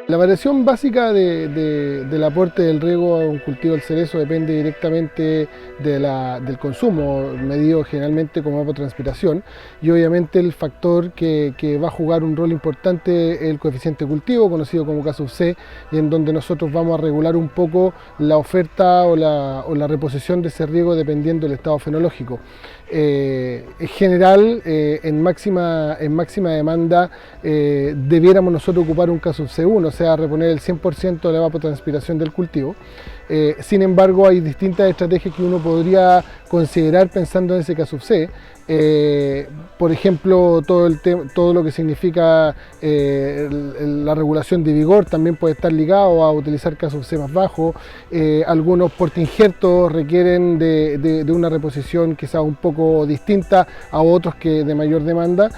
La variación básica del aporte del riego a un cultivo del cerezo depende directamente del consumo, medido generalmente como evapotranspiración, y obviamente el factor que va a jugar un rol importante es el coeficiente de cultivo, conocido como K/C, y en donde nosotros vamos a regular un poco la oferta o la reposición de ese riego dependiendo del estado fenológico. En general, en máxima demanda, debiéramos nosotros ocupar un K/C1, o sea, reponer el 100% de la evapotranspiración del cultivo. Sin embargo, hay distintas estrategias que uno podría considerar pensando en ese K/C. Por ejemplo, todo lo que significa la regulación de vigor también puede estar ligado a utilizar K/C más bajo. Algunos portainjertos requieren de una reposición quizás un poco distinta a otros que de mayor demanda.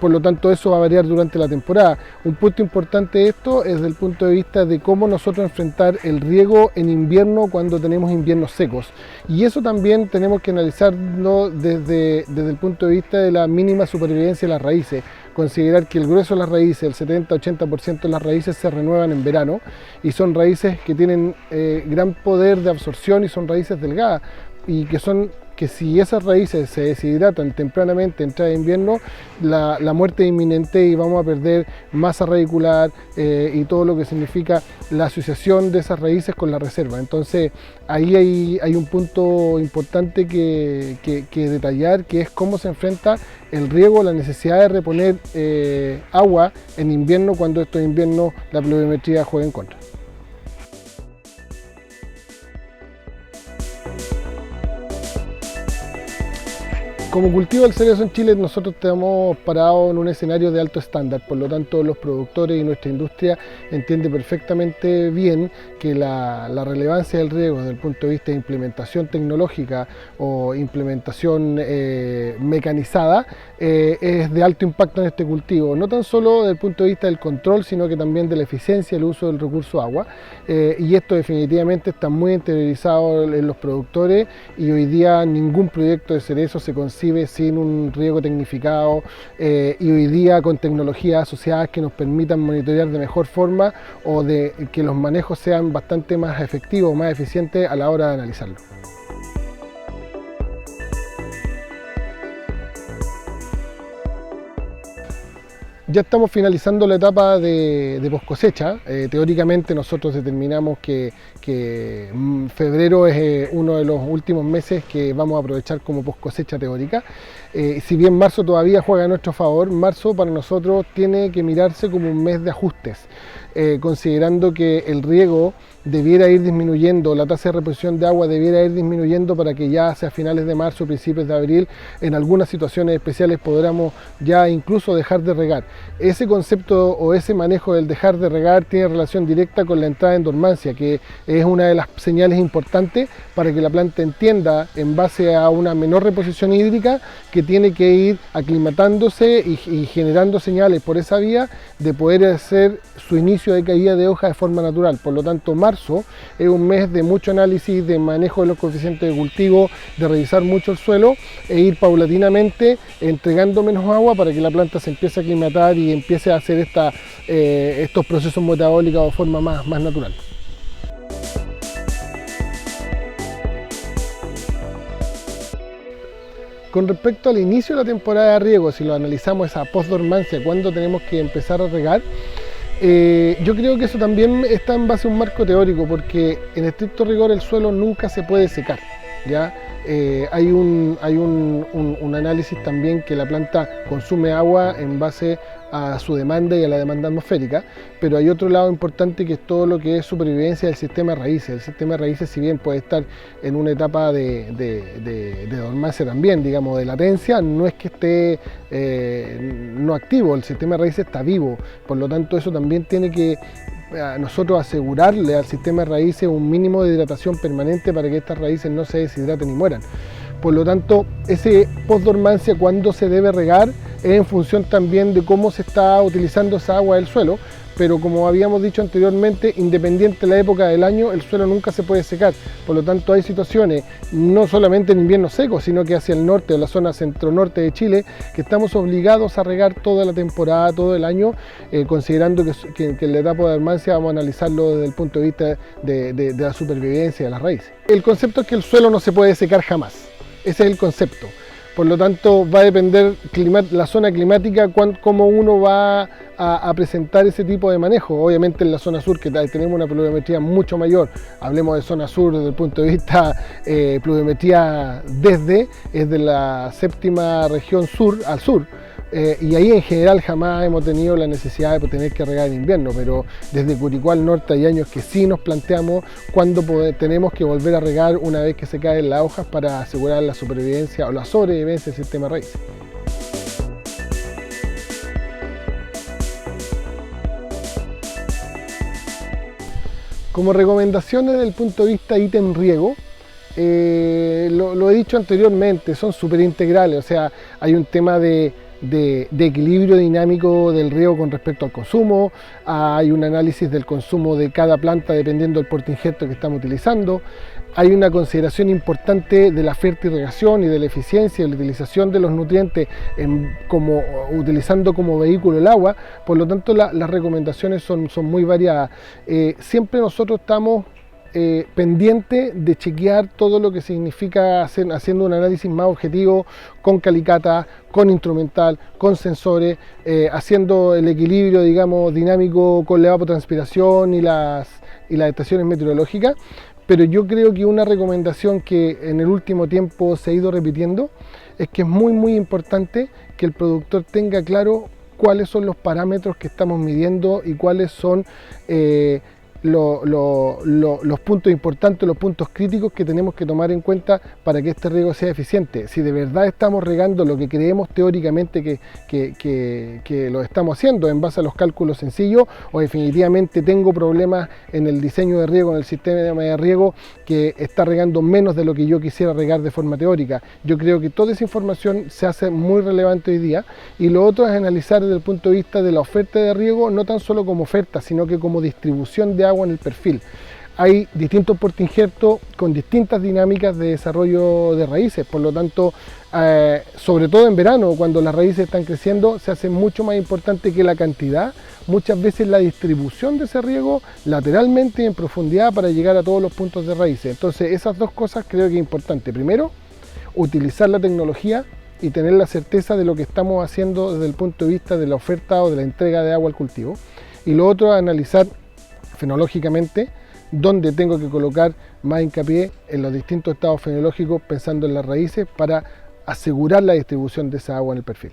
Por lo tanto, eso va a variar durante la temporada. Un punto importante de esto es desde el punto de vista de cómo nosotros enfrentar el riego en invierno cuando tenemos inviernos secos. Y eso también tenemos que analizarlo desde el punto de vista de la mínima supervivencia de las raíces. Considerar que el grueso de las raíces, el 70-80% de las raíces se renuevan en verano y son raíces que tienen gran poder de absorción y son raíces delgadas y que si esas raíces se deshidratan tempranamente en entrada de invierno, la muerte es inminente y vamos a perder masa radicular y todo lo que significa la asociación de esas raíces con la reserva. Entonces ahí hay un punto importante que detallar, que es cómo se enfrenta el riego, la necesidad de reponer agua en invierno cuando estos inviernos la pluviometría juega en contra. Como cultivo del cerezo en Chile, nosotros estamos parados en un escenario de alto estándar, por lo tanto los productores y nuestra industria entiende perfectamente bien que la relevancia del riego desde el punto de vista de implementación tecnológica o implementación mecanizada es de alto impacto en este cultivo, no tan solo desde el punto de vista del control, sino que también de la eficiencia del uso del recurso agua, y esto definitivamente está muy interiorizado en los productores y hoy día ningún proyecto de cerezo se concibe sin un riego tecnificado y hoy día con tecnologías asociadas que nos permitan monitorear de mejor forma o de que los manejos sean bastante más efectivos, más eficientes a la hora de analizarlo. Ya estamos finalizando la etapa de post cosecha. Teóricamente nosotros determinamos que febrero es uno de los últimos meses que vamos a aprovechar como post cosecha teórica. Si bien marzo todavía juega a nuestro favor, marzo para nosotros tiene que mirarse como un mes de ajustes, considerando que el riego debiera ir disminuyendo, la tasa de reposición de agua debiera ir disminuyendo para que ya hacia finales de marzo, principios de abril, en algunas situaciones especiales podamos ya incluso dejar de regar. Ese concepto o ese manejo del dejar de regar tiene relación directa con la entrada en dormancia, que es una de las señales importantes para que la planta entienda, en base a una menor reposición hídrica, que tiene que ir aclimatándose y generando señales por esa vía de poder hacer su inicio de caída de hoja de forma natural. Por lo tanto, marzo es un mes de mucho análisis, de manejo de los coeficientes de cultivo, de revisar mucho el suelo e ir paulatinamente entregando menos agua para que la planta se empiece a aclimatar y empiece a hacer estos procesos metabólicos de forma más natural. Con respecto al inicio de la temporada de riego, si lo analizamos esa post-dormancia, cuando tenemos que empezar a regar, yo creo que eso también está en base a un marco teórico, porque en estricto rigor el suelo nunca se puede secar, ¿ya? Hay un análisis también que la planta consume agua en base a su demanda y a la demanda atmosférica, pero hay otro lado importante que es todo lo que es supervivencia del sistema de raíces. El sistema de raíces, si bien puede estar en una etapa de dormancia también, digamos, de latencia, no es que esté no activo, el sistema de raíces está vivo, por lo tanto eso también tiene que nosotros asegurarle al sistema de raíces un mínimo de hidratación permanente para que estas raíces no se deshidraten y mueran. Por lo tanto, ese post-dormancia, cuando se debe regar, es en función también de cómo se está utilizando esa agua del suelo, pero como habíamos dicho anteriormente, independiente de la época del año, el suelo nunca se puede secar. Por lo tanto, hay situaciones, no solamente en invierno seco, sino que hacia el norte o la zona centro-norte de Chile, que estamos obligados a regar toda la temporada, todo el año, considerando que en la etapa de dormancia vamos a analizarlo desde el punto de vista de la supervivencia de las raíces. El concepto es que el suelo no se puede secar jamás, ese es el concepto. Por lo tanto, va a depender la zona climática, cómo uno va a presentar ese tipo de manejo. Obviamente en la zona sur, que tenemos una pluviometría mucho mayor, hablemos de zona sur desde el punto de vista pluviometría es de la séptima región sur al sur. Y ahí en general jamás hemos tenido la necesidad de tener que regar en invierno, pero desde Curicó al norte hay años que sí nos planteamos cuándo tenemos que volver a regar una vez que se caen las hojas para asegurar la supervivencia o la sobrevivencia del sistema de raíces. Como recomendaciones desde el punto de vista ítem riego, lo he dicho anteriormente, son súper integrales, o sea, hay un tema de equilibrio dinámico del riego con respecto al consumo, hay un análisis del consumo de cada planta dependiendo del porte injerto que estamos utilizando, hay una consideración importante de la fertirrigación y de la eficiencia y la utilización de los nutrientes utilizando como vehículo el agua. Por lo tanto las recomendaciones son muy variadas. Siempre nosotros estamos pendiente de chequear todo lo que significa haciendo un análisis más objetivo con calicata, con instrumental, con sensores, haciendo el equilibrio, digamos, dinámico con la evapotranspiración y las estaciones meteorológicas. Pero yo creo que una recomendación que en el último tiempo se ha ido repitiendo es que es muy importante que el productor tenga claro cuáles son los parámetros que estamos midiendo y cuáles son los puntos importantes, los puntos críticos que tenemos que tomar en cuenta para que este riego sea eficiente. Si de verdad estamos regando lo que creemos teóricamente que lo estamos haciendo en base a los cálculos sencillos, o definitivamente tengo problemas en el diseño de riego, en el sistema de riego, que está regando menos de lo que yo quisiera regar de forma teórica. Yo creo que toda esa información se hace muy relevante hoy día, y lo otro es analizar desde el punto de vista de la oferta de riego, no tan solo como oferta, sino que como distribución de agua en el perfil. Hay distintos porte injertos con distintas dinámicas de desarrollo de raíces, por lo tanto, sobre todo en verano, cuando las raíces están creciendo, se hace mucho más importante que la cantidad, muchas veces la distribución de ese riego lateralmente y en profundidad para llegar a todos los puntos de raíces. Entonces, esas dos cosas creo que es importante. Primero, utilizar la tecnología y tener la certeza de lo que estamos haciendo desde el punto de vista de la oferta o de la entrega de agua al cultivo. Y lo otro, analizar fenológicamente dónde tengo que colocar más hincapié en los distintos estados fenológicos pensando en las raíces para asegurar la distribución de esa agua en el perfil.